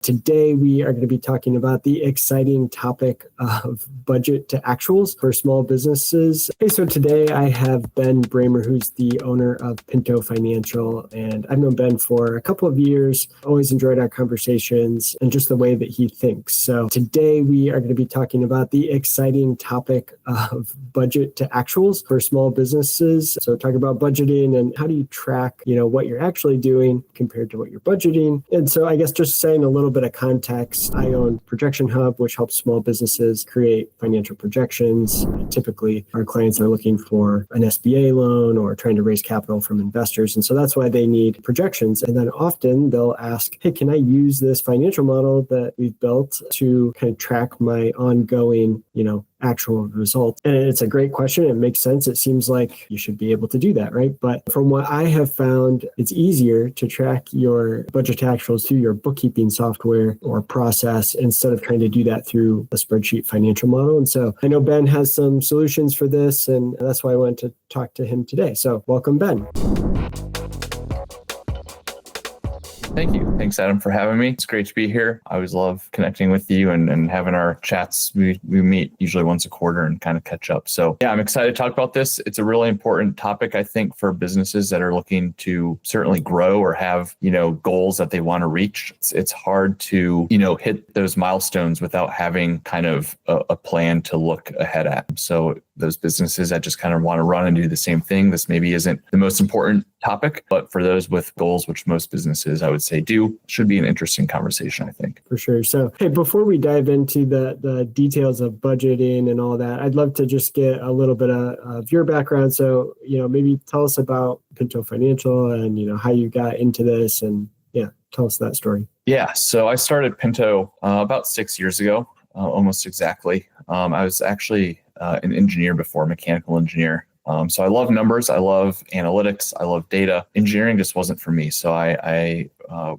Today, we are going to be talking about the exciting topic of budget to actuals for small businesses. Okay, so today I have Ben Bramer, who's the owner of Pinto Financial. And I've known Ben for a couple of years, always enjoyed our conversations and just the way that he thinks. So today we are going to be talking about the exciting topic of budget to actuals for small businesses. So talk about budgeting and how do you track, what you're actually doing compared to what you're budgeting. And so I guess just saying a little bit of context, I own ProjectionHub, which helps small businesses create financial projections. Typically, our clients are looking for an SBA loan or trying to raise capital from investors. And so that's why they need projections. And then often they'll ask, hey, can I use this financial model that we've built to kind of track my ongoing, actual results? And it's a great question. It makes sense. It seems like you should be able to do that, right? But from what I have found, it's easier to track your budget to actuals through your bookkeeping software or process instead of trying to do that through a spreadsheet financial model. And so I know Ben has some solutions for this, and that's why I wanted to talk to him today. So welcome, Ben. Thank you. Thanks, Adam, for having me. It's great to be here. I always love connecting with you and having our chats. We meet usually once a quarter and kind of catch up. So yeah, I'm excited to talk about this. It's a really important topic, I think, for businesses that are looking to certainly grow or have, goals that they want to reach. It's hard to, hit those milestones without having kind of a plan to look ahead at. So those businesses that just kind of want to run and do the same thing, this maybe isn't the most important topic, but for those with goals, which most businesses, I would say, do, should be an interesting conversation, I think. For sure. So, hey, before we dive into the details of budgeting and all that, I'd love to just get a little bit of your background. So, maybe tell us about Pinto Financial and, how you got into this, and tell us that story. Yeah. So I started Pinto about 6 years ago, almost exactly. I was actually an engineer before, mechanical engineer. So I love numbers. I love analytics. I love data. Engineering just wasn't for me. So I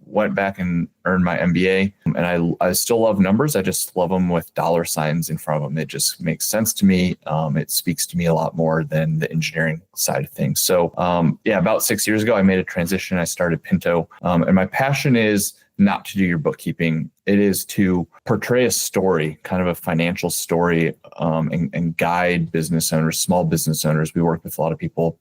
went back and earned my MBA, and I still love numbers. I just love them with dollar signs in front of them. It just makes sense to me. It speaks to me a lot more than the engineering side of things. So about 6 years ago, I made a transition. I started Pinto, and my passion is not to do your bookkeeping. It is to portray a story, kind of a financial story, and guide business owners, small business owners. We work with a lot of people,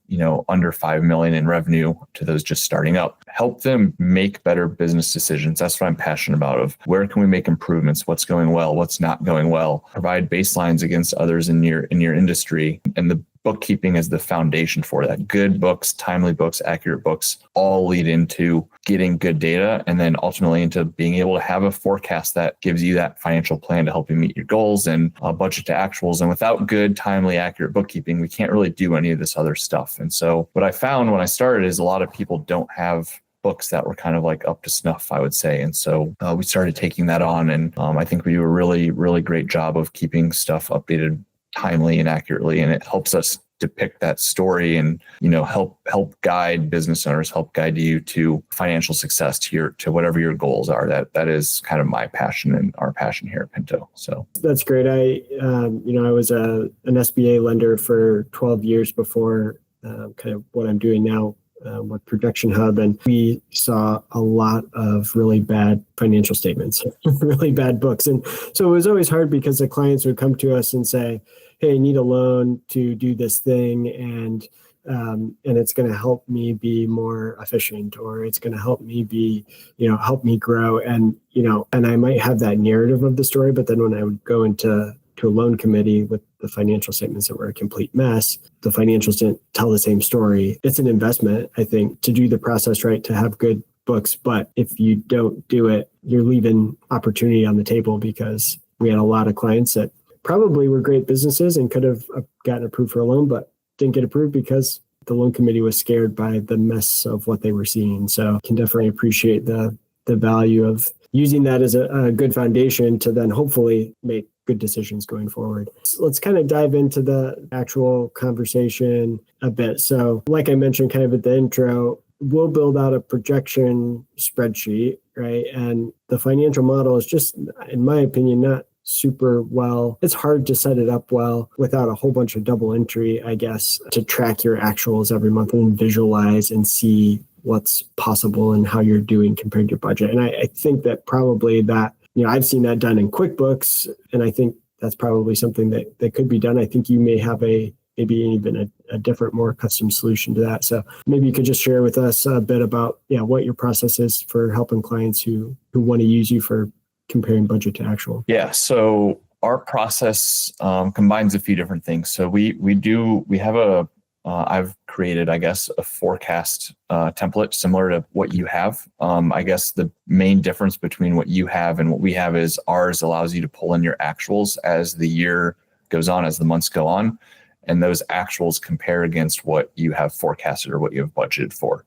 under 5 million in revenue to those just starting up. Help them make better business decisions. That's what I'm passionate about, of where can we make improvements? What's going well? What's not going well? Provide baselines against others in your industry. And the bookkeeping is the foundation for that. Good books, timely books, accurate books all lead into getting good data, and then ultimately into being able to have a forecast that gives you that financial plan to help you meet your goals and budget to actuals. And without good, timely, accurate bookkeeping, we can't really do any of this other stuff. And so what I found when I started is a lot of people don't have books that were kind of like up to snuff, I would say. And so we started taking that on, and I think we do a really, really great job of keeping stuff updated timely and accurately, and it helps us depict that story and help guide business owners, help guide you to financial success, to whatever your goals are. That is kind of my passion and our passion here at Pinto. So that's great. I was an SBA lender for 12 years before kind of what I'm doing now with ProjectionHub, and we saw a lot of really bad financial statements, really bad books. And so it was always hard because the clients would come to us and say, hey, I need a loan to do this thing, and it's going to help me be more efficient, or it's going to help me help me grow. And I might have that narrative of the story, but then when I would go into a loan committee with the financial statements that were a complete mess, the financials didn't tell the same story. It's an investment, I think, to do the process right, to have good books. But if you don't do it, you're leaving opportunity on the table, because we had a lot of clients that probably were great businesses and could have gotten approved for a loan, but didn't get approved because the loan committee was scared by the mess of what they were seeing. So can definitely appreciate the value of using that as a good foundation to then hopefully make good decisions going forward. So let's kind of dive into the actual conversation a bit. So like I mentioned kind of at the intro, we'll build out a projection spreadsheet, right? And the financial model is just, in my opinion, not super well. It's hard to set it up well without a whole bunch of double entry, I guess, to track your actuals every month and visualize and see what's possible and how you're doing compared to your budget. And I think that probably that, I've seen that done in QuickBooks, and I think that's probably something that could be done. I think you may have maybe even a different, more custom solution to that. So maybe you could just share with us a bit about what your process is for helping clients who want to use you for comparing budget to actual. Yeah. So our process combines a few different things. So I've created, I guess, a forecast template similar to what you have. I guess the main difference between what you have and what we have is ours allows you to pull in your actuals as the year goes on, as the months go on. And those actuals compare against what you have forecasted or what you have budgeted for.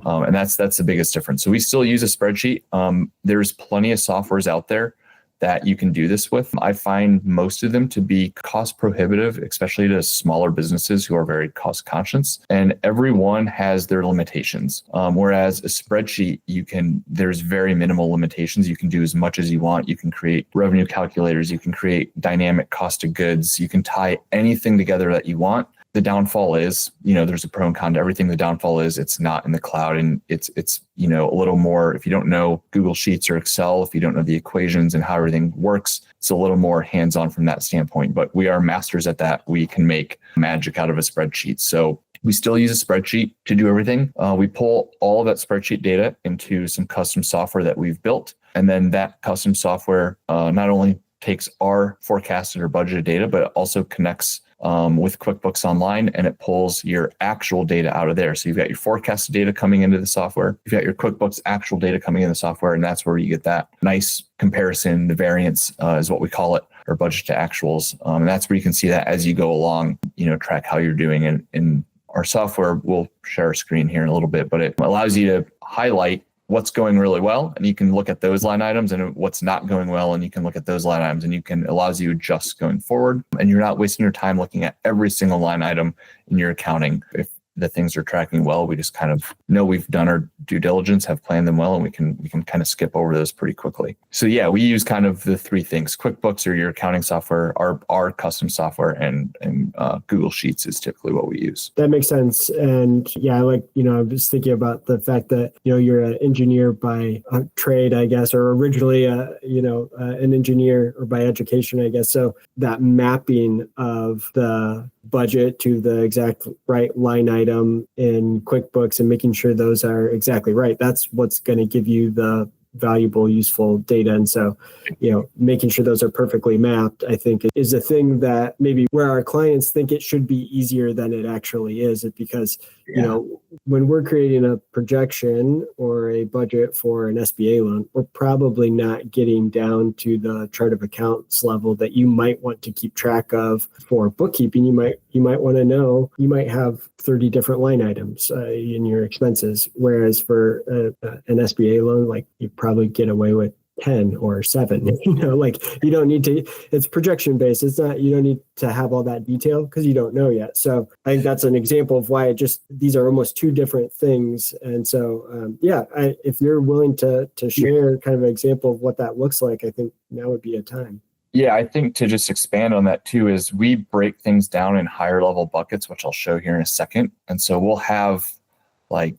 And that's the biggest difference. So we still use a spreadsheet. There's plenty of softwares out there that you can do this with. I find most of them to be cost prohibitive, especially to smaller businesses who are very cost conscious. And everyone has their limitations. Whereas a spreadsheet, there's very minimal limitations. You can do as much as you want. You can create revenue calculators. You can create dynamic cost of goods. You can tie anything together that you want. The downfall is, there's a pro and con to everything. The downfall is it's not in the cloud, and it's a little more, if you don't know Google Sheets or Excel, if you don't know the equations and how everything works, it's a little more hands-on from that standpoint. But we are masters at that. We can make magic out of a spreadsheet. So we still use a spreadsheet to do everything. We pull all of that spreadsheet data into some custom software that we've built. And then that custom software not only takes our forecasted or budgeted data, but it also connects with QuickBooks Online, and it pulls your actual data out of there. So you've got your forecasted data coming into the software. You've got your QuickBooks actual data coming in the software, and that's where you get that nice comparison. The variance is what we call it, or budget to actuals. And that's where you can see that as you go along, track how you're doing. And our software, we'll share our screen here in a little bit, but it allows you to highlight what's going really well, and you can look at those line items, and what's not going well, and you can look at those line items, and it allows you to adjust going forward, and you're not wasting your time looking at every single line item in your accounting. If the things are tracking well, we just kind of know we've done our due diligence, have planned them well, and we can kind of skip over those pretty quickly. So yeah, we use kind of the three things: QuickBooks or your accounting software, our custom software, and Google Sheets is typically what we use. That makes sense. And yeah, I was thinking about the fact that, you're an engineer by trade, I guess, or originally, an engineer or by education, I guess. So that mapping of the budget to the exact right line item in QuickBooks and making sure those are exactly right, that's what's going to give you the valuable, useful data. And so, making sure those are perfectly mapped, I think, is a thing that maybe where our clients think it should be easier than it actually is. Because, when we're creating a projection or a budget for an SBA loan, we're probably not getting down to the chart of accounts level that you might want to keep track of for bookkeeping. You might want to know, you might have 30 different line items in your expenses. Whereas for an SBA loan, you probably get away with 10 or 7, you don't need to, it's projection based. It's not, you don't need to have all that detail because you don't know yet. So I think that's an example of why these are almost two different things. And so, if you're willing to share kind of an example of what that looks like, I think now would be a time. Yeah, I think to just expand on that too is we break things down in higher level buckets, which I'll show here in a second. And so we'll have an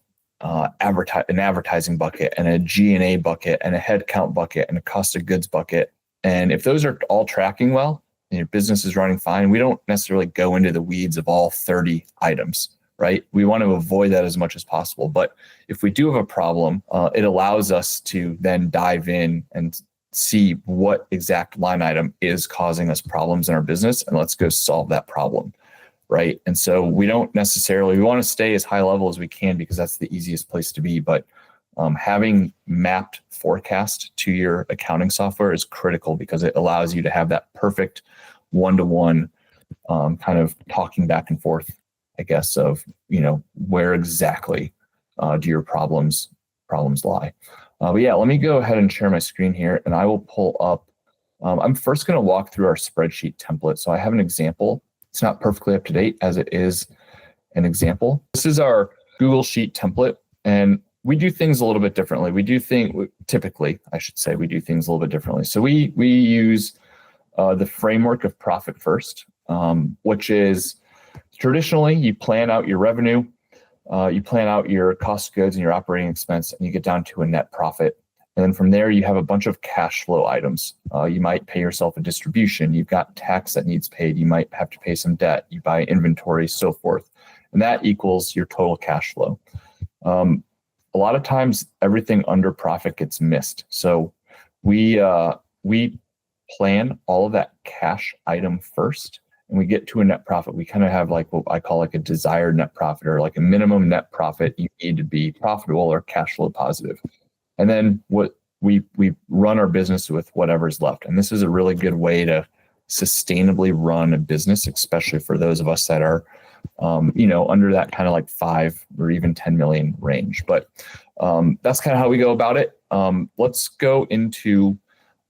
advertising bucket and a G&A bucket and a headcount bucket and a cost of goods bucket. And if those are all tracking well and your business is running fine, we don't necessarily go into the weeds of all 30 items, right? We want to avoid that as much as possible. But if we do have a problem, it allows us to then dive in and see what exact line item is causing us problems in our business, and let's go solve that problem. Right. And so we want to stay as high level as we can because that's the easiest place to be. But having mapped forecast to your accounting software is critical because it allows you to have that perfect one-to-one kind of talking back and forth, I guess, of, where exactly do your problems lie. But yeah, let me go ahead and share my screen here and I will pull up. I'm first going to walk through our spreadsheet template. So I have an example. It's not perfectly up to date as it is an example. This is our Google Sheet template, and we do things a little bit differently. Typically, I should say, we do things a little bit differently. So we use the framework of profit first, which is traditionally you plan out your revenue, you plan out your cost of goods and your operating expense, and you get down to a net profit. And then from there, you have a bunch of cash flow items. You might pay yourself a distribution. You've got tax that needs paid. You might have to pay some debt. You buy inventory, so forth. And that equals your total cash flow. A lot of times, everything under profit gets missed. So we plan all of that cash item first, and we get to a net profit. We kind of have like what I call like a desired net profit, or like a minimum net profit you need to be profitable or cash flow positive. And then what we run our business with whatever's left. And this is a really good way to sustainably run a business, especially for those of us that are, under that kind of like 5 or even 10 million range. But that's kind of how we go about it. Let's go into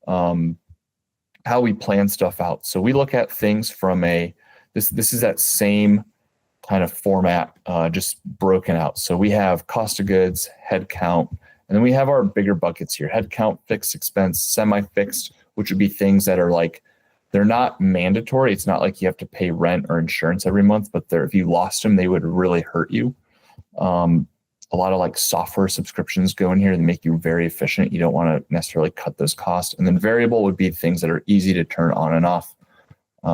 how we plan stuff out. So we look at things from this is that same kind of format, just broken out. So we have cost of goods, head count, and then we have our bigger buckets here: head count, fixed expense, semi-fixed, which would be things that are like, they're not mandatory. It's not like you have to pay rent or insurance every month, but if you lost them, they would really hurt you. A lot of like software subscriptions go in here that make you very efficient. You don't want to necessarily cut those costs. And then variable would be things that are easy to turn on and off.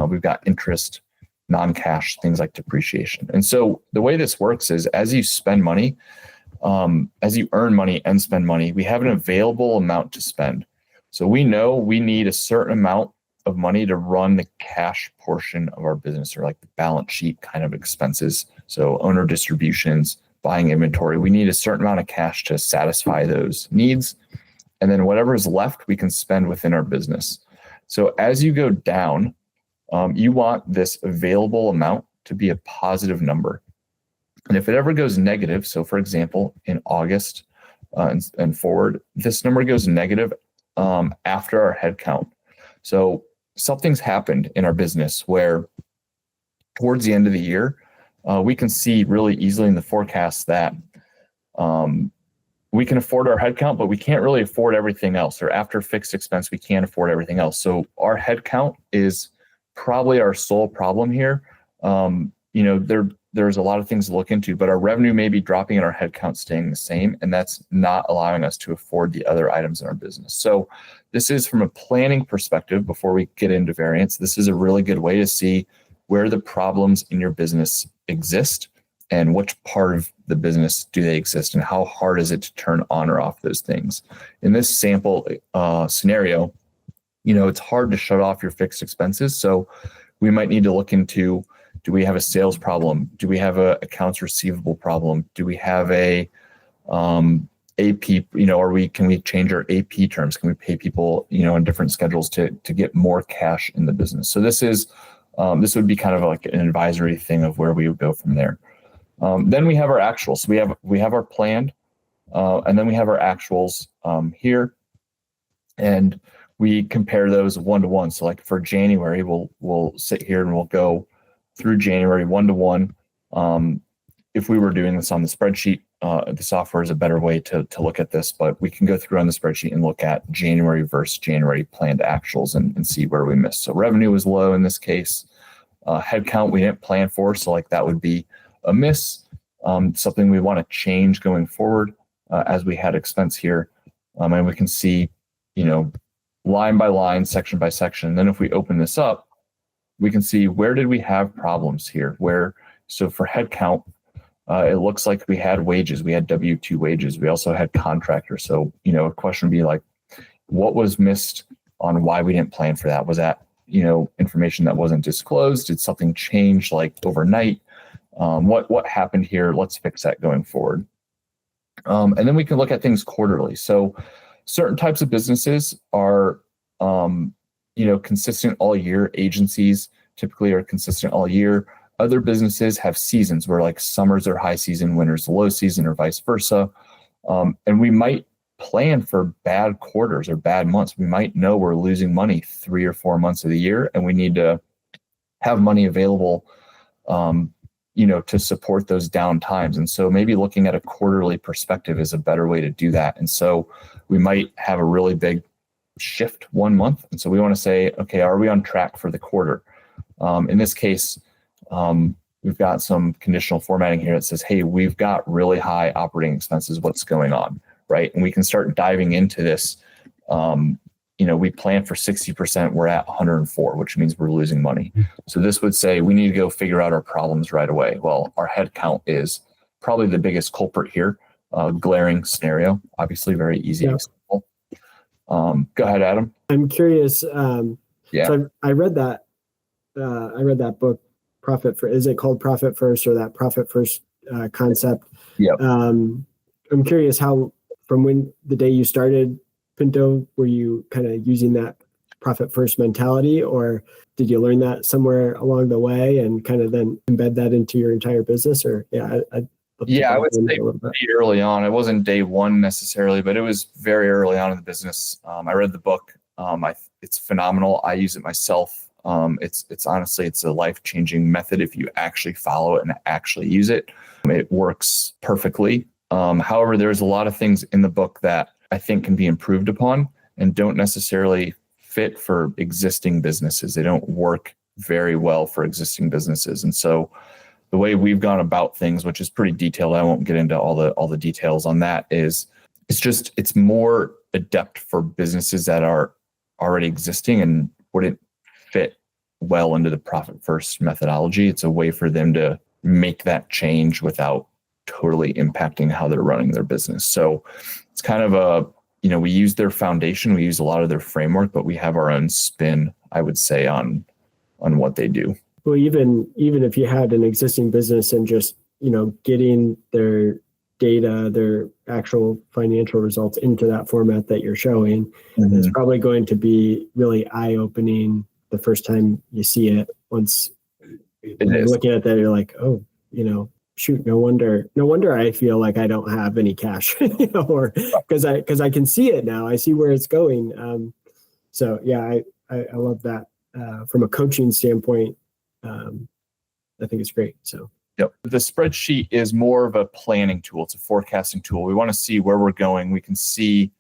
We've got interest, non-cash, things like depreciation. And so the way this works is, as you spend money, as you earn money and spend money, we have an available amount to spend. So we know we need a certain amount of money to run the cash portion of our business, or like the balance sheet kind of expenses. So owner distributions, buying inventory, we need a certain amount of cash to satisfy those needs. And then whatever is left, we can spend within our business. So as you go down, you want this available amount to be a positive number. And if it ever goes negative, so for example, in August and forward, this number goes negative after our head count. So something's happened in our business where towards the end of the year, we can see really easily in the forecast that we can afford our head count, but we can't really afford everything else. Or after fixed expense, we can't afford everything else. So our head count is probably our sole problem here. There's a lot of things to look into, but our revenue may be dropping and our head count staying the same, and that's not allowing us to afford the other items in our business. So this is, from a planning perspective, before we get into variance, this is a really good way to see where the problems in your business exist and which part of the business do they exist, and how hard is it to turn on or off those things. In this sample scenario, it's hard to shut off your fixed expenses. So we might need to look into, do we have a sales problem? Do we have a accounts receivable problem? Do we have a AP, can we change our AP terms? Can we pay people, on different schedules to get more cash in the business? So this would be kind of like an advisory thing of where we would go from there. Then we have our actuals. So we have our planned, and then we have our actuals here, and we compare those 1-to-1. So like for January, we'll sit here and we'll go through January 1-to-1. If we were doing this on the spreadsheet, the software is a better way to look at this, but we can go through on the spreadsheet and look at January versus January planned actuals and see where we missed. So revenue was low in this case. Headcount we didn't plan for, so like that would be a miss, something we want to change going forward as we had expense here. And we can see, line by line, section by section. And then if we open this up, we can see, where did we have problems here? So for headcount, it looks like we had wages. We had W-2 wages. We also had contractors. So, a question would be like, what was missed on why we didn't plan for that? Was that, information that wasn't disclosed? Did something change like overnight? What happened here? Let's fix that going forward. And then we can look at things quarterly. So certain types of businesses are, consistent all year. Agencies typically are consistent all year. Other businesses have seasons where like summers are high season, winters low season, or vice versa. And we might plan for bad quarters or bad months. We might know we're losing money 3 or 4 months of the year, and we need to have money available, to support those down times. And so maybe looking at a quarterly perspective is a better way to do that. And so we might have a really big shift 1 month. And so we want to say, okay, are we on track for the quarter? In this case, we've got some conditional formatting here that says, hey, we've got really high operating expenses. What's going on, right? And we can start diving into this. We plan for 60%, we're at 104, which means we're losing money. So this would say we need to go figure out our problems right away. Well, our head count is probably the biggest culprit here. Glaring scenario, obviously very easy example. Go ahead, Adam. I'm curious. Yeah. So I read that. I read that book, Profit First. Is it called Profit First, or that Profit First concept? Yeah. I'm curious how, from when the day you started Pinto, were you kind of using that profit first mentality, or did you learn that somewhere along the way and kind of then embed that into your entire business? Or I would say pretty early on. It wasn't day one necessarily, but it was very early on in the business. I read the book. It's phenomenal. I use it myself. It's honestly, it's a life-changing method if you actually follow it and actually use it. It works perfectly. However, there's a lot of things in the book that I think can be improved upon and don't necessarily fit for existing businesses. They don't work very well for existing businesses. And so the way we've gone about things, which is pretty detailed, I won't get into all the details on that, is it's more adept for businesses that are already existing and wouldn't fit well into the profit first methodology. It's a way for them to make that change without totally impacting how they're running their business. So it's kind of we use their foundation, we use a lot of their framework, but we have our own spin, I would say, on what they do. Well, even if you had an existing business and just, getting their data, their actual financial results into that format that you're showing, it's probably going to be really eye-opening the first time you see it. Once you're looking at that, you're like, oh, shoot, no wonder I feel like I don't have any cash, or because I can see it now. I see where it's going. So yeah, I love that. From a coaching standpoint, I think it's great. So yep. The spreadsheet is more of a planning tool. It's a forecasting tool. We want to see where we're going. We can see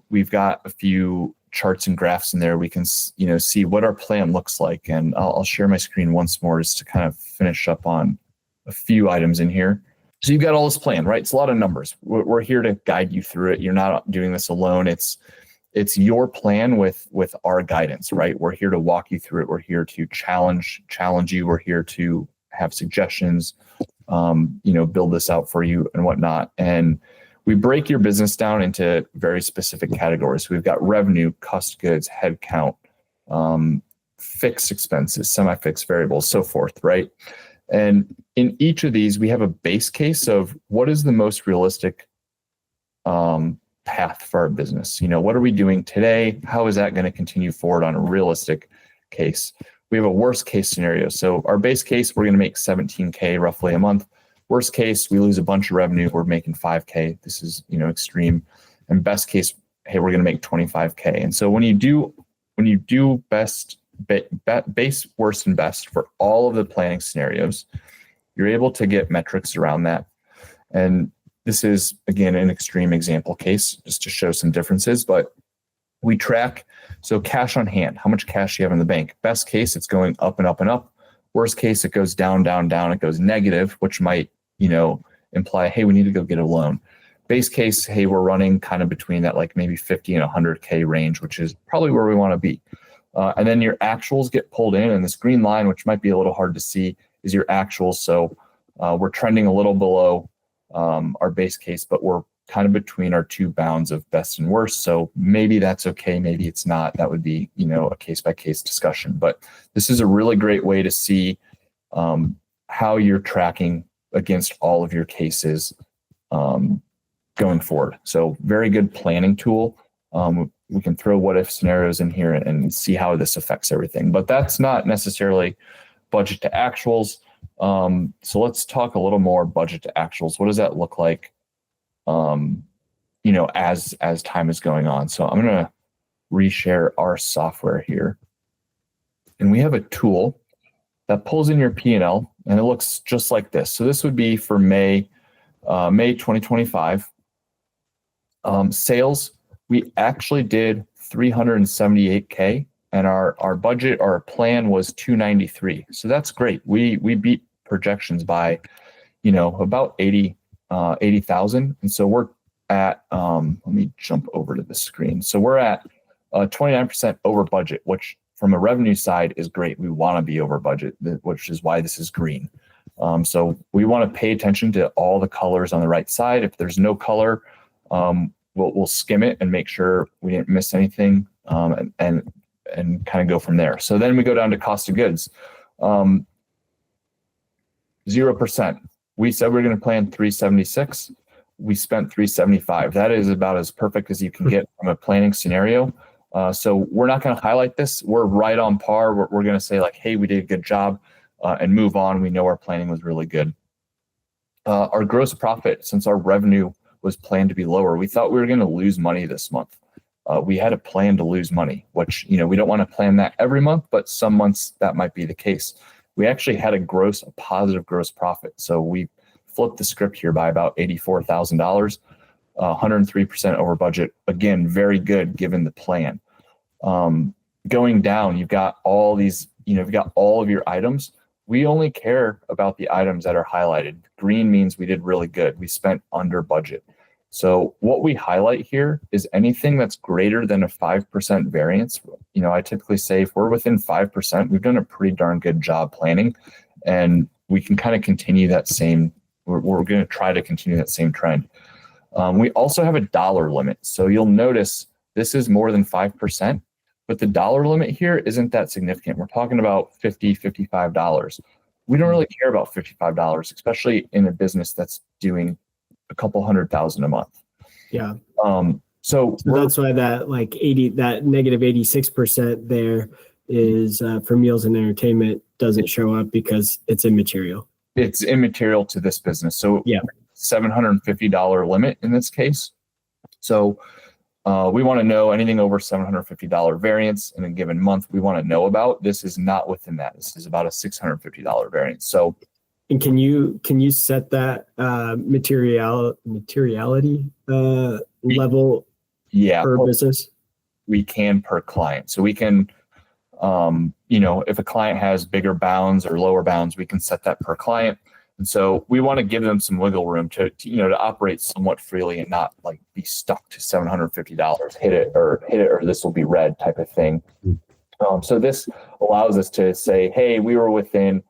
we've got a few charts and graphs in there. We can see what our plan looks like. And I'll share my screen once more just to kind of finish up on a few items in here. So you've got all this plan, right? It's a lot of numbers. We're here to guide you through it. You're not doing this alone. It's your plan with our guidance, right? We're here to walk you through it. We're here to challenge you. We're here to have suggestions, build this out for you and whatnot. And we break your business down into very specific categories. So we've got revenue, cost of goods, headcount, fixed expenses, semi-fixed variables, so forth, right? And in each of these, we have a base case of what is the most realistic path for our business. What are we doing today? How is that going to continue forward on a realistic case? We have a worst case scenario. So our base case, we're going to make $17K roughly a month. Worst case, we lose a bunch of revenue. We're making $5K. This is, extreme. And best case, hey, we're going to make $25K. And so when you do base, worst, and best for all of the planning scenarios, you're able to get metrics around that. And this is, again, an extreme example case just to show some differences, but we track. So cash on hand, how much cash do you have in the bank? Best case, it's going up and up and up. Worst case, it goes down, down, down. It goes negative, which might, imply, hey, we need to go get a loan. Base case, hey, we're running kind of between that like maybe 50 and 100K range, which is probably where we want to be. And then your actuals get pulled in, and this green line, which might be a little hard to see, is your actuals. So we're trending a little below our base case, but we're kind of between our two bounds of best and worst. So maybe that's okay. Maybe it's not. That would be, a case by case discussion. But this is a really great way to see how you're tracking against all of your cases going forward. So very good planning tool. We can throw what if scenarios in here and see how this affects everything, but that's not necessarily budget to actuals. So let's talk a little more budget to actuals. What does that look like, as time is going on? So I'm going to reshare our software here, and we have a tool that pulls in your P&L, and it looks just like this. So this would be for May 2025. Sales, we actually did 378K, and our budget, our plan was 293. So that's great. We beat projections by, about 80,000. And so we're at, let me jump over to the screen. So we're at 29% over budget, which from a revenue side is great. We want to be over budget, which is why this is green. So we want to pay attention to all the colors on the right side. If there's no color, we'll skim it and make sure we didn't miss anything, and kind of go from there. So then we go down to cost of goods. 0%. We said we're going to plan 376. We spent 375. That is about as perfect as you can get from a planning scenario. So we're not going to highlight this. We're right on par. We're going to say like, hey, we did a good job, and move on. We know our planning was really good. Our gross profit, since our revenue was planned to be lower, we thought we were going to lose money this month. We had a plan to lose money, which, we don't want to plan that every month, but some months that might be the case. We actually had a positive gross profit. So we flipped the script here by about $84,000, 103% over budget. Again, very good given the plan. Going down, you've got all these, you've got all of your items. We only care about the items that are highlighted. Green means we did really good. We spent under budget. So what we highlight here is anything that's greater than a 5% variance. I typically say if we're within 5%, we've done a pretty darn good job planning, and we can kind of continue that same, we're going to try to continue that same trend. We also have a dollar limit. So you'll notice this is more than 5%. But the dollar limit here isn't that significant. We're talking about $50, $55. We don't really care about $55, especially in a business that's doing a couple $100,000 a month. Yeah. So that's why that negative 86% there is for meals and entertainment doesn't show up because it's immaterial. It's immaterial to this business. So yeah, $750 limit in this case. So we want to know anything over $750 variance in a given month. We want to know about. This is not within that. This is about a $650 variance. So, and can you set that materiality level? Yeah, per business. We can per client. So we can, if a client has bigger bounds or lower bounds, we can set that per client. And so we want to give them some wiggle room to operate somewhat freely and not like be stuck to $750, hit it or this will be red type of thing. So this allows us to say, hey, we were within,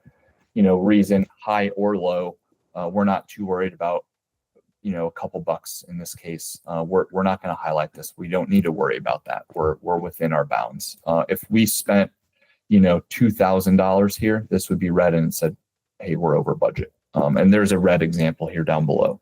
reason, high or low. We're not too worried about, a couple bucks in this case. We're not going to highlight this. We don't need to worry about that. We're within our bounds. If we spent, $2,000 here, this would be red and it said, hey, we're over budget. And there's a red example here down below.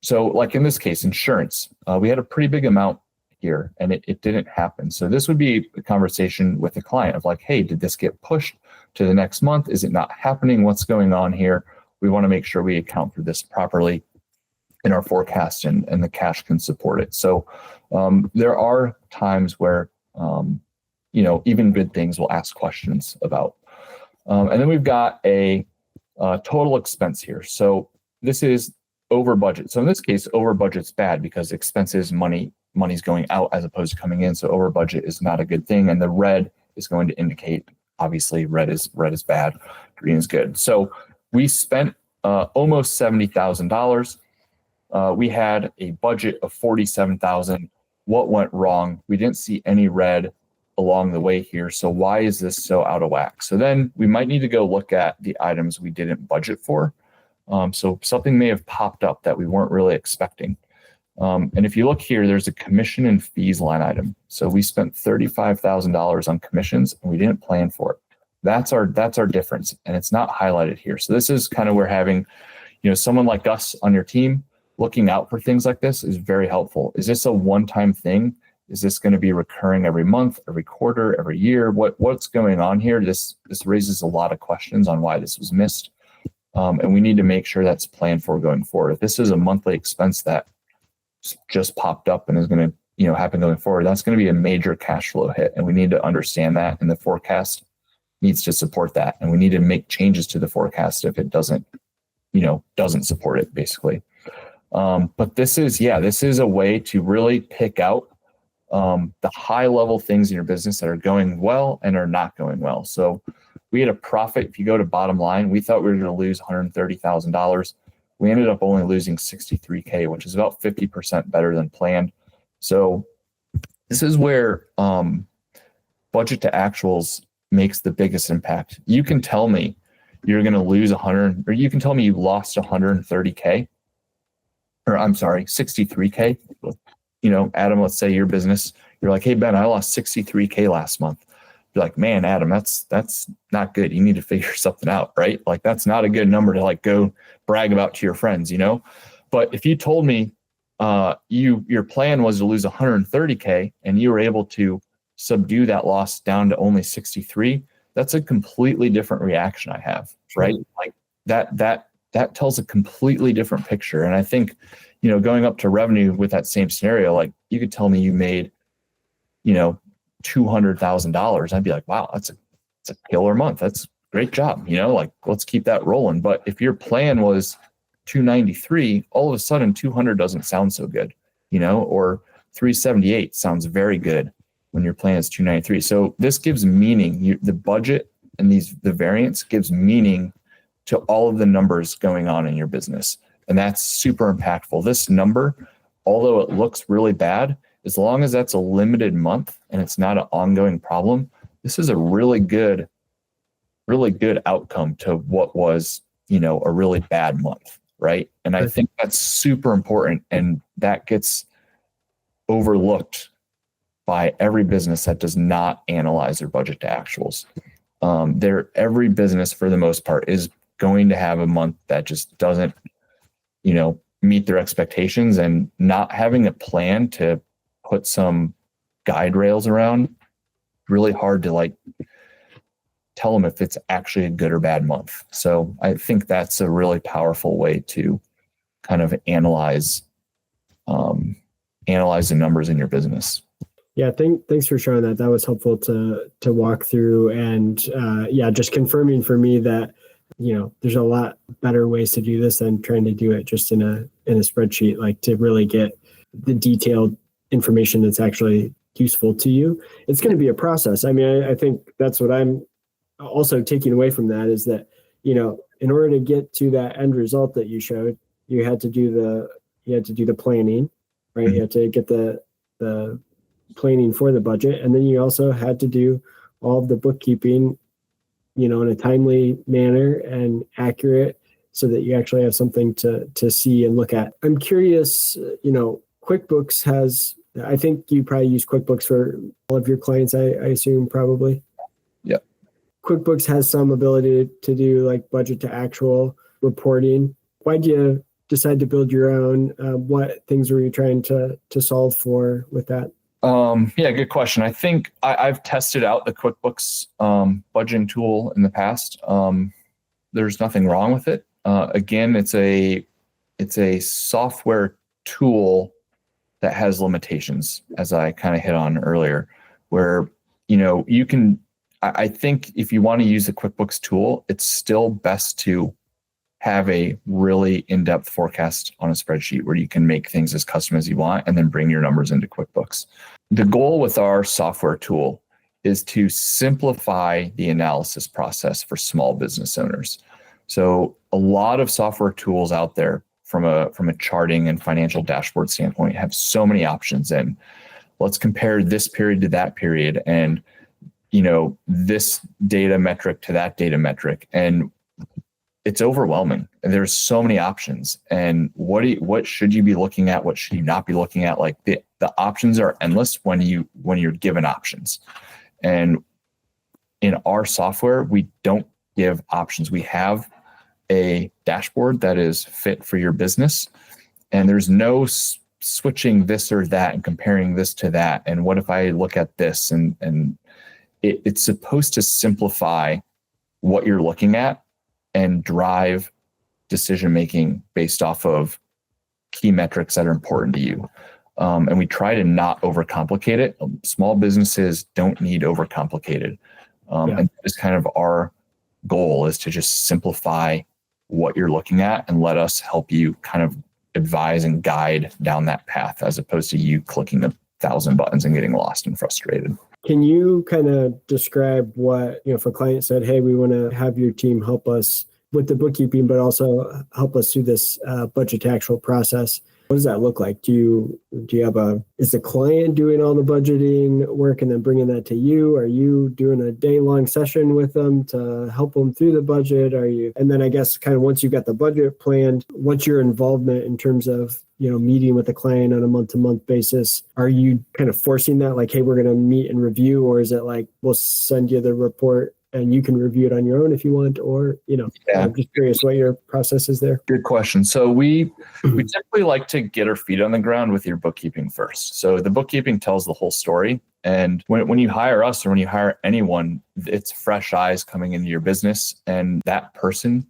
So like in this case, insurance, we had a pretty big amount here and it didn't happen. So this would be a conversation with the client of like, hey, did this get pushed to the next month? Is it not happening? What's going on here? We want to make sure we account for this properly in our forecast and the cash can support it. So there are times where, even good things we'll ask questions about. And then we've got a total expense here. So this is over budget. So in this case, over budget's bad because expenses, money's going out as opposed to coming in. So over budget is not a good thing. And the red is going to indicate, obviously, red is bad, green is good. So we spent almost $70,000. We had a budget of $47,000. What went wrong? We didn't see any red along the way here. So why is this so out of whack? So then we might need to go look at the items we didn't budget for. So something may have popped up that we weren't really expecting. And if you look here, there's a commission and fees line item. So we spent $35,000 on commissions and we didn't plan for it. That's our difference. And it's not highlighted here. So this is kind of where having, someone like us on your team looking out for things like this is very helpful. Is this a one-time thing? Is this going to be recurring every month, every quarter, every year? What's going on here? This raises a lot of questions on why this was missed. And we need to make sure that's planned for going forward. If this is a monthly expense that just popped up and is going to, happen going forward, that's going to be a major cash flow hit. And we need to understand that, and the forecast needs to support that. And we need to make changes to the forecast if it doesn't support it, basically. But this is a way to really pick out the high level things in your business that are going well and are not going well. So we had a profit. If you go to bottom line, we thought we were going to lose $130,000. We ended up only losing $63K, which is about 50% better than planned. So this is where budget to actuals makes the biggest impact. You can tell me you're going to lose 100, or you can tell me you lost 130K, or I'm sorry, 63K. Adam, let's say your business, you're like, hey, Ben, I lost 63K last month. You're like, man, Adam, that's not good. You need to figure something out, right? Like, that's not a good number to like go brag about to your friends, But if you told me your plan was to lose 130K and you were able to subdue that loss down to only 63, that's a completely different reaction I have, right? Like that tells a completely different picture. And I think, going up to revenue with that same scenario, like you could tell me you made, $200,000. I'd be like, wow, it's a killer month. That's a great job. Like, let's keep that rolling. But if your plan was 293, all of a sudden 200 doesn't sound so good, or 378 sounds very good when your plan is 293. So this gives meaning. The budget and the variance gives meaning to all of the numbers going on in your business. And that's super impactful. This number, although it looks really bad, as long as that's a limited month and it's not an ongoing problem, this is a really good outcome to what was, a really bad month, right? And I think that's super important, and that gets overlooked by every business that does not analyze their budget to actuals. Every business, for the most part, is going to have a month that just doesn't, meet their expectations, and not having a plan to put some guide rails around, really hard to like tell them if it's actually a good or bad month. So I think that's a really powerful way to kind of analyze the numbers in your business. Yeah, thanks for showing that. That was helpful to walk through, and just confirming for me that there's a lot better ways to do this than trying to do it just in a spreadsheet, like to really get the detailed information that's actually useful to you. It's going to be a process. I mean, I think that's what I'm also taking away from that, is that, in order to get to that end result that you showed, you had to do the planning, right? Mm-hmm. You had to get the planning for the budget. And then you also had to do all of the bookkeeping, in a timely manner and accurate, so that you actually have something to see and look at. I'm curious, QuickBooks has, I think you probably use QuickBooks for all of your clients, I assume, probably. Yeah. QuickBooks has some ability to do like budget to actual reporting. Why did you decide to build your own? What things were you trying to solve for with that? Good question. I think I've tested out the QuickBooks budgeting tool in the past. There's nothing wrong with it. Again, it's a software tool that has limitations, as I kind of hit on earlier, where you can. I think if you want to use the QuickBooks tool, it's still best to have a really in-depth forecast on a spreadsheet where you can make things as custom as you want and then bring your numbers into QuickBooks. The goal with our software tool is to simplify the analysis process for small business owners. So a lot of software tools out there from a charting and financial dashboard standpoint have so many options, and let's compare this period to that period, and this data metric to that data metric, and it's overwhelming. There's so many options, and what should you be looking at? What should you not be looking at? Like the options are endless when you're given options. And in our software, we don't give options. We have a dashboard that is fit for your business, and there's no switching this or that and comparing this to that. And what if I look at this? And it's supposed to simplify what you're looking at and drive decision-making based off of key metrics that are important to you. And we try to not overcomplicate it. Small businesses don't need overcomplicated. And it's kind of our goal, is to just simplify what you're looking at and let us help you kind of advise and guide down that path, as opposed to you clicking 1,000 buttons and getting lost and frustrated. Can you kind of describe what, if a client said, hey, we want to have your team help us with the bookkeeping, but also help us through this budget to actual process? What does that look like? Do you have is the client doing all the budgeting work and then bringing that to you? Are you doing a day-long session with them to help them through the budget? And then I guess kind of once you've got the budget planned, what's your involvement in terms of, meeting with the client on a month-to-month basis? Are you kind of forcing that, like, hey, we're going to meet and review, or is it like, we'll send you the report and you can review it on your own if you want, or, I'm just curious what your process is there. Good question. So we typically like to get our feet on the ground with your bookkeeping first. So the bookkeeping tells the whole story. And when you hire us or when you hire anyone, it's fresh eyes coming into your business, and that person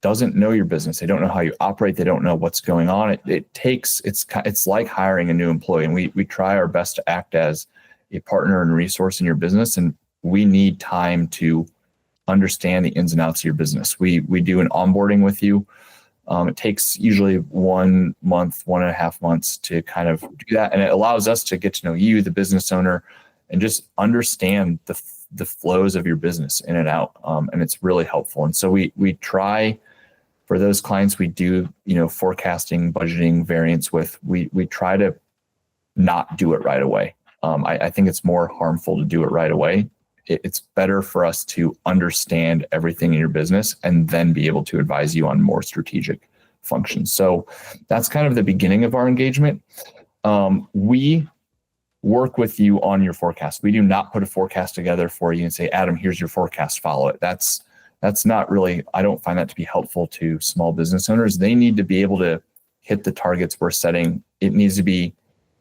doesn't know your business. They don't know how you operate. They don't know what's going on. It's like hiring a new employee, and we try our best to act as a partner and resource in your business. And we need time to understand the ins and outs of your business. We do an onboarding with you. It takes usually 1 month, 1.5 months to kind of do that. And it allows us to get to know you, the business owner, and just understand the flows of your business in and out. And it's really helpful. And so we try, for those clients we do, forecasting, budgeting, variance with, we try to not do it right away. I think it's more harmful to do it right away. It's better for us to understand everything in your business and then be able to advise you on more strategic functions. So that's kind of the beginning of our engagement. We work with you on your forecast. We do not put a forecast together for you and say, Adam, here's your forecast, follow it. That's not really, I don't find that to be helpful to small business owners. They need to be able to hit the targets we're setting. It needs to be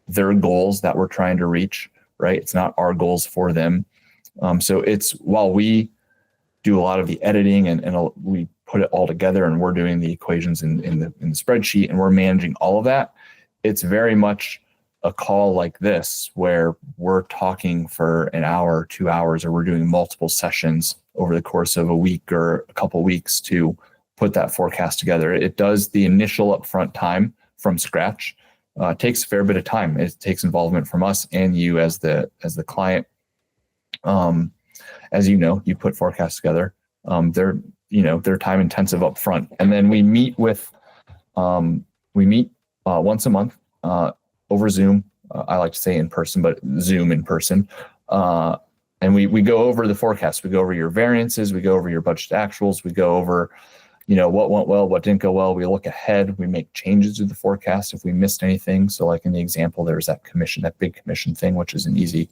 their goals that we're trying to reach, right? It's not our goals for them. So it's, while we do a lot of the editing and we put it all together and we're doing the equations in the spreadsheet and we're managing all of that, it's very much a call like this where we're talking for an hour, 2 hours, or we're doing multiple sessions over the course of a week or a couple of weeks to put that forecast together. It does the initial upfront time from scratch. It takes a fair bit of time. It takes involvement from us and you as the client. As you know, you put forecasts together. They're time intensive up front. And then we meet once a month over Zoom. I like to say in person, but Zoom in person. And we go over the forecast. We go over your variances. We go over your budget actuals. We go over, what went well, what didn't go well. We look ahead. We make changes to the forecast if we missed anything. So like in the example, there's that big commission thing, which is an easy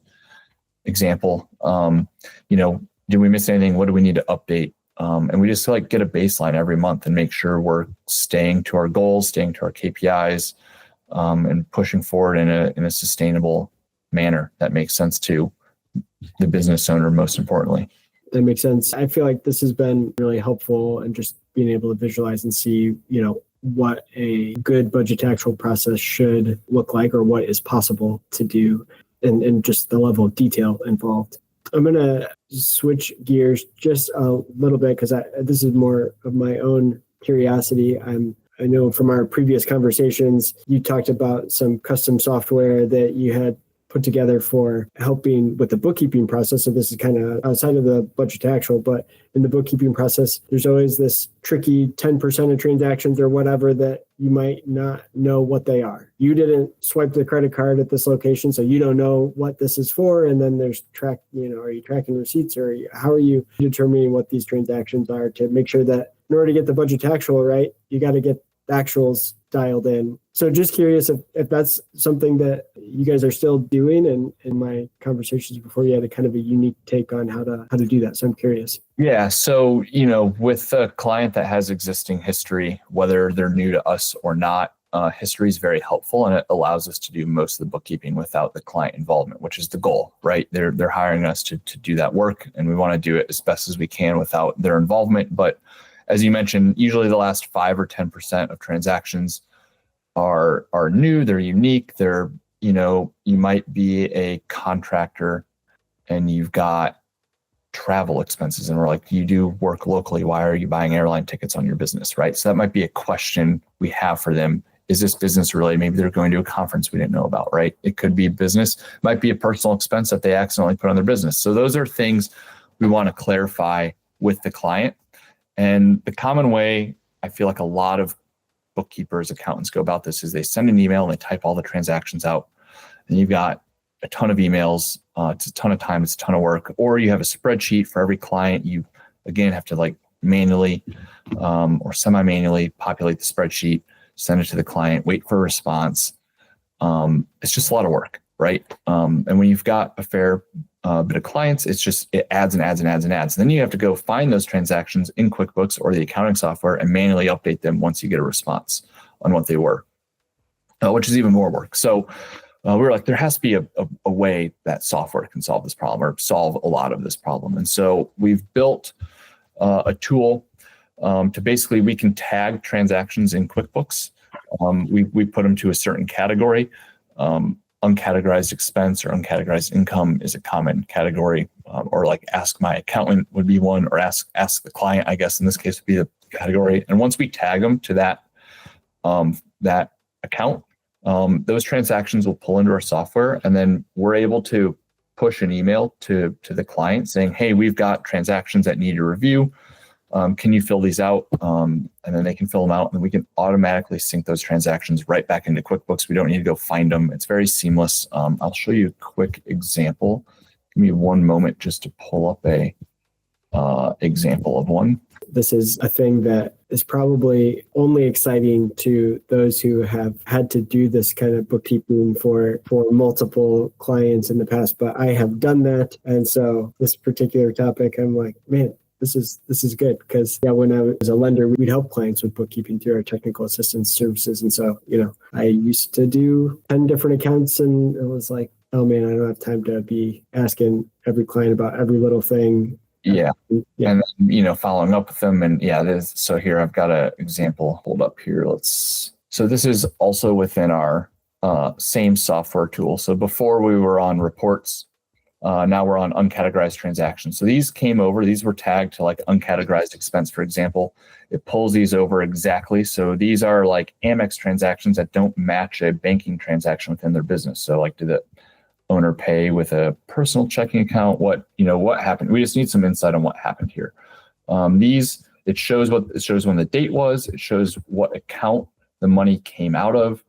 example. Did we miss anything? What do we need to update? And we just get a baseline every month and make sure we're staying to our goals, staying to our KPIs, and pushing forward in a sustainable manner that makes sense to the business owner, most importantly. That makes sense. I feel like this has been really helpful, and just being able to visualize and see, what a good budget to actual process should look like, or what is possible to do, and just the level of detail involved. I'm going to switch gears just a little bit because this is more of my own curiosity. I know from our previous conversations, you talked about some custom software that you had put together for helping with the bookkeeping process. So this is kind of outside of the budget to actual, but in the bookkeeping process, there's always this tricky 10% of transactions or whatever that you might not know what they are. You didn't swipe the credit card at this location, so you don't know what this is for. And then there's are you tracking receipts, or how are you determining what these transactions are to make sure that in order to get the budget to actual right, you got to get the actuals dialed in. So just curious if that's something that you guys are still doing, and in my conversations before, you had a kind of a unique take on how to do that. So I'm curious. Yeah. So, with a client that has existing history, whether they're new to us or not, history is very helpful, and it allows us to do most of the bookkeeping without the client involvement, which is the goal, right? They're hiring us to do that work, and we want to do it as best as we can without their involvement. But as you mentioned, usually the last 5 or 10% of transactions are new, they're unique, you might be a contractor and you've got travel expenses, and we're like, you do work locally, why are you buying airline tickets on your business, right? So that might be a question we have for them. is this business related? Maybe they're going to a conference we didn't know about, right? It could be business, might be a personal expense that they accidentally put on their business. So those are things we want to clarify with the client. And the common way I feel like a lot of bookkeepers, accountants go about this is they send an email and they type all the transactions out. And you've got a ton of emails. It's a ton of time. It's a ton of work. Or you have a spreadsheet for every client. You, again, have to like manually or semi-manually populate the spreadsheet, send it to the client, wait for a response. It's just a lot of work, right? And when you've got a fair bit of clients, it adds and adds and adds and adds. And then you have to go find those transactions in QuickBooks or the accounting software and manually update them once you get a response on what they were, which is even more work. So we were like, there has to be a way that software can solve this problem or solve a lot of this problem. And so we've built a tool to basically, we can tag transactions in QuickBooks. We put them to a certain category. Uncategorized expense or uncategorized income is a common category, or like ask my accountant would be one, or ask the client, I guess in this case would be the category. And once we tag them to that account, those transactions will pull into our software, and then we're able to push an email to the client saying, hey, we've got transactions that need a review. Can you fill these out? And then they can fill them out, and we can automatically sync those transactions right back into QuickBooks. We don't need to go find them. It's very seamless. I'll show you a quick example. Give me one moment just to pull up a example of one. This is a thing that is probably only exciting to those who have had to do this kind of bookkeeping for multiple clients in the past, but I have done that. And so this particular topic, I'm like, man, this is good, because when I was a lender, we'd help clients with bookkeeping through our technical assistance services. And so, I used to do 10 different accounts, and it was like, oh man, I don't have time to be asking every client about every little thing. Yeah. And then, following up with them. And so here I've got an example pulled up here. So this is also within our same software tool. So before we were on reports, now we're on uncategorized transactions. So these were tagged to like uncategorized expense, for example. It pulls these over exactly. So these are like Amex transactions that don't match a banking transaction within their business. So like, did the owner pay with a personal checking account? What happened? We just need some insight on what happened here. It shows when the date was, it shows what account the money came out of.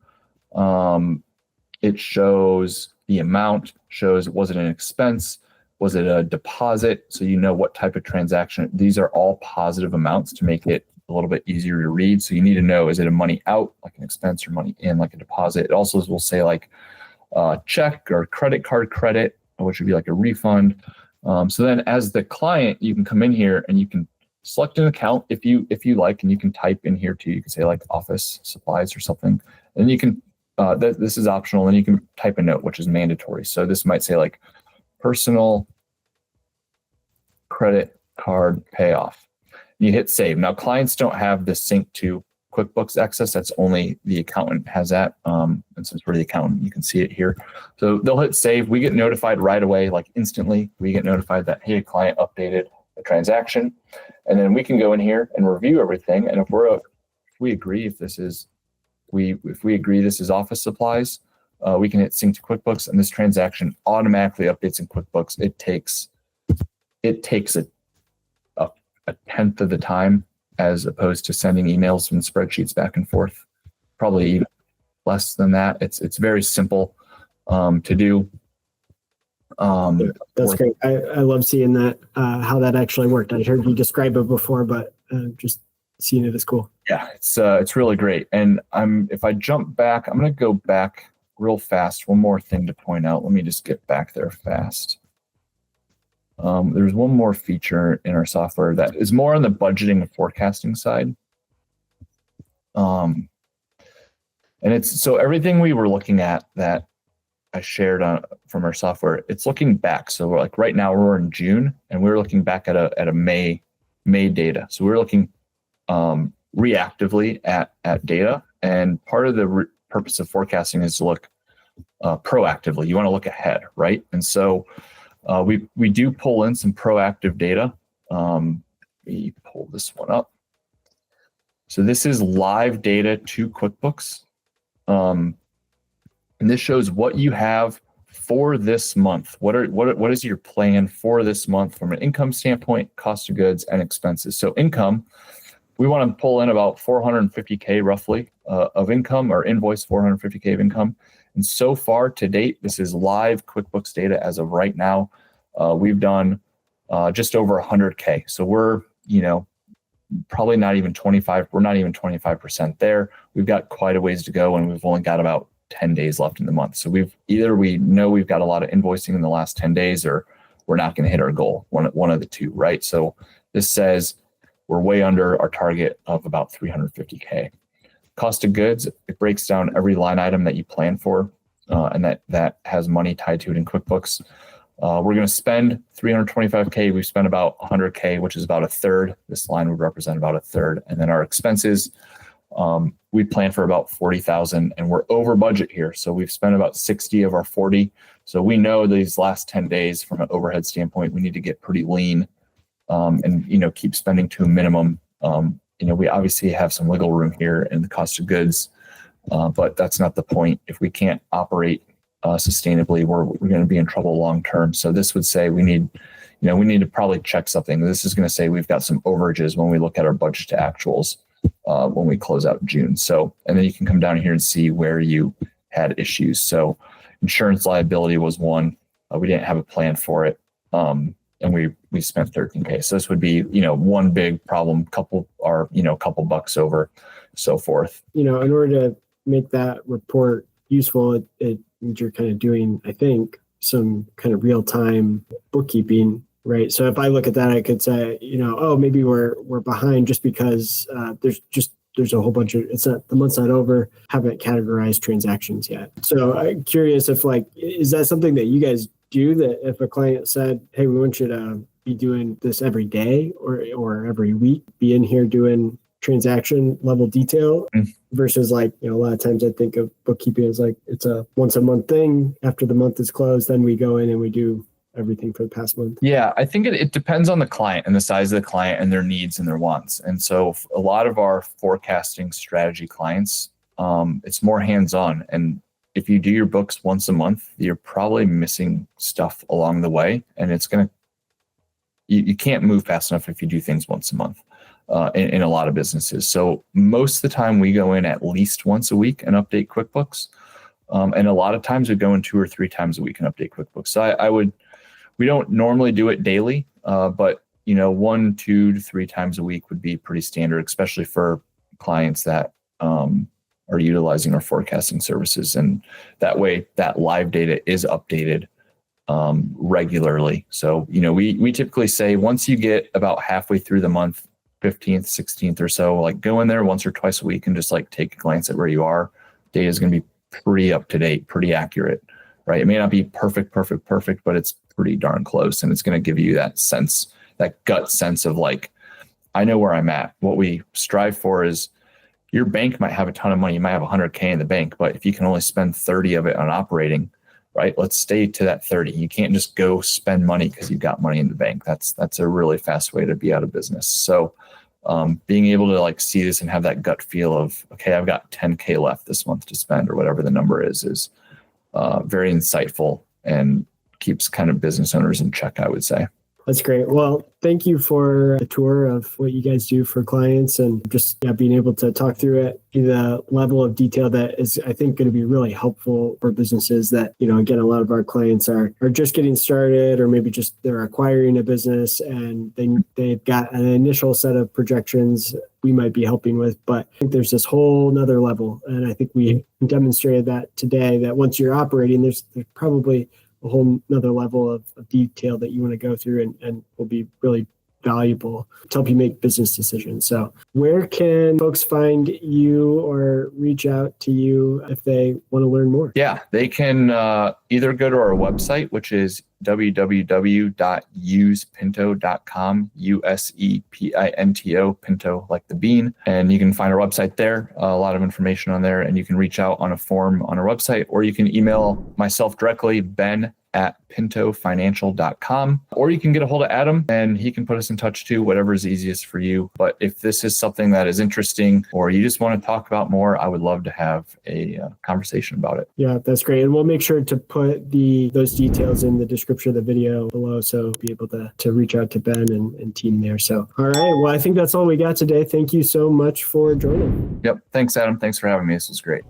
It shows the amount, shows, was it an expense? Was it a deposit? So what type of transaction. These are all positive amounts to make it a little bit easier to read. So you need to know, is it a money out, like an expense, or money in, like a deposit? It also will say like check or credit card credit, which would be like a refund. So then as the client, you can come in here and you can select an account if you like, and you can type in here too. You can say like office supplies or something. And you can, this is optional, and you can type a note, which is mandatory. So this might say like personal credit card payoff. And you hit save. Now clients don't have the sync to QuickBooks access. That's only the accountant has that. And since we're the accountant, you can see it here. So they'll hit save. We get notified right away, like instantly. We get notified that, hey, a client updated a transaction. And then we can go in here and review everything. And if we agree, if we agree this is office supplies, we can hit sync to QuickBooks, and this transaction automatically updates in QuickBooks. It takes a tenth of the time, as opposed to sending emails and spreadsheets back and forth, probably even less than that. It's very simple to do. That's great. I love seeing that, how that actually worked. I heard you describe it before, but just seeing it is cool. Yeah, it's really great. And if I jump back, I'm going to go back real fast. One more thing to point out. Let me just get back there fast. There's one more feature in our software that is more on the budgeting and forecasting side. And it's so everything we were looking at that I shared from our software, it's looking back. So we're like, right now we're in June, and we're looking back at a May data. So we're looking reactively at data. And part of the purpose of forecasting is to look proactively. You want to look ahead, right? And so we do pull in some proactive data. We pull this one up. So this is live data to QuickBooks. And this shows what you have for this month. What is your plan for this month from an income standpoint, cost of goods, and expenses? So income, we want to pull in about 450K roughly of income, or invoice 450K of income. And so far to date, this is live QuickBooks data as of right now. We've done just over 100K. So we're, probably not even 25. We're not even 25% there. We've got quite a ways to go, and we've only got about 10 days left in the month. So we know we've got a lot of invoicing in the last 10 days, or we're not going to hit our goal. One of the two, right? So this says we're way under our target of about 350K. Cost of goods, it breaks down every line item that you plan for, and that has money tied to it in QuickBooks. We're going to spend 325K. We've spent about 100K, which is about a third. This line would represent about a third. And then our expenses, we plan for about 40,000, and we're over budget here. So we've spent about 60 of our 40. So we know these last 10 days from an overhead standpoint, we need to get pretty lean, and keep spending to a minimum. We obviously have some wiggle room here in the cost of goods, but that's not the point. If we can't operate sustainably, we're going to be in trouble long term. So this would say we need to probably check something. This is going to say we've got some overages when we look at our budget to actuals when we close out June. So, and then you can come down here and see where you had issues. So insurance liability was one. We didn't have a plan for it. And we spent 13K. So this would be, one big problem, couple bucks over, so forth. In order to make that report useful, it means you're kind of doing, I think, some kind of real-time bookkeeping, right? So if I look at that, I could say, maybe we're behind just because there's a whole bunch of, the month's not over, haven't categorized transactions yet. So I'm curious if is that something that you guys do, that if a client said, hey, we want you to be doing this every day or every week, be in here doing transaction level detail versus a lot of times I think of bookkeeping as it's a once a month thing. After the month is closed, then we go in and we do everything for the past month. Yeah, I think it depends on the client and the size of the client and their needs and their wants. And so a lot of our forecasting strategy clients, it's more hands-on. And if you do your books once a month, you're probably missing stuff along the way, and you can't move fast enough if you do things once a month in a lot of businesses. So most of the time we go in at least once a week and update QuickBooks. And a lot of times we go in 2 or 3 times a week and update QuickBooks. So we don't normally do it daily, but 1, 2 to 3 times a week would be pretty standard, especially for clients that are utilizing our forecasting services. And that way that live data is updated regularly. So, we typically say once you get about halfway through the month, 15th, 16th or so, go in there once or twice a week and just take a glance at where you are. Data is going to be pretty up to date, pretty accurate, right? It may not be perfect, but it's pretty darn close. And it's going to give you that sense, that gut sense of I know where I'm at. What we strive for is, your bank might have a ton of money. You might have 100K in the bank, but if you can only spend 30 of it on operating, right? Let's stay to that 30. You can't just go spend money because you've got money in the bank. That's a really fast way to be out of business. So being able to see this and have that gut feel of, okay, I've got 10K left this month to spend, or whatever the number is very insightful and keeps kind of business owners in check, I would say. That's great. Well, thank you for the tour of what you guys do for clients, and just being able to talk through it to the level of detail that is, I think, going to be really helpful for businesses that, again, a lot of our clients are just getting started, or maybe just they're acquiring a business and they've got an initial set of projections we might be helping with. But I think there's this whole nother level. And I think we demonstrated that today, that once you're operating, there's probably a whole nother level of detail that you want to go through and will be really valuable to help you make business decisions. So where can folks find you or reach out to you if they want to learn more? Yeah, they can either go to our website, which is www.usepinto.com, USEPINTO, Pinto like the bean. And you can find our website there, a lot of information on there, and you can reach out on a form on our website, or you can email myself directly, Ben pintofinancial.com, or you can get a hold of Adam and he can put us in touch too, whatever is easiest for you. But if this is something that is interesting or you just want to talk about more, I would love to have a conversation about it. Yeah, that's great. And we'll make sure to put those details in the description of the video below, so be able to reach out to Ben and team there. So, all right. Well, I think that's all we got today. Thank you so much for joining. Yep. Thanks, Adam. Thanks for having me. This was great.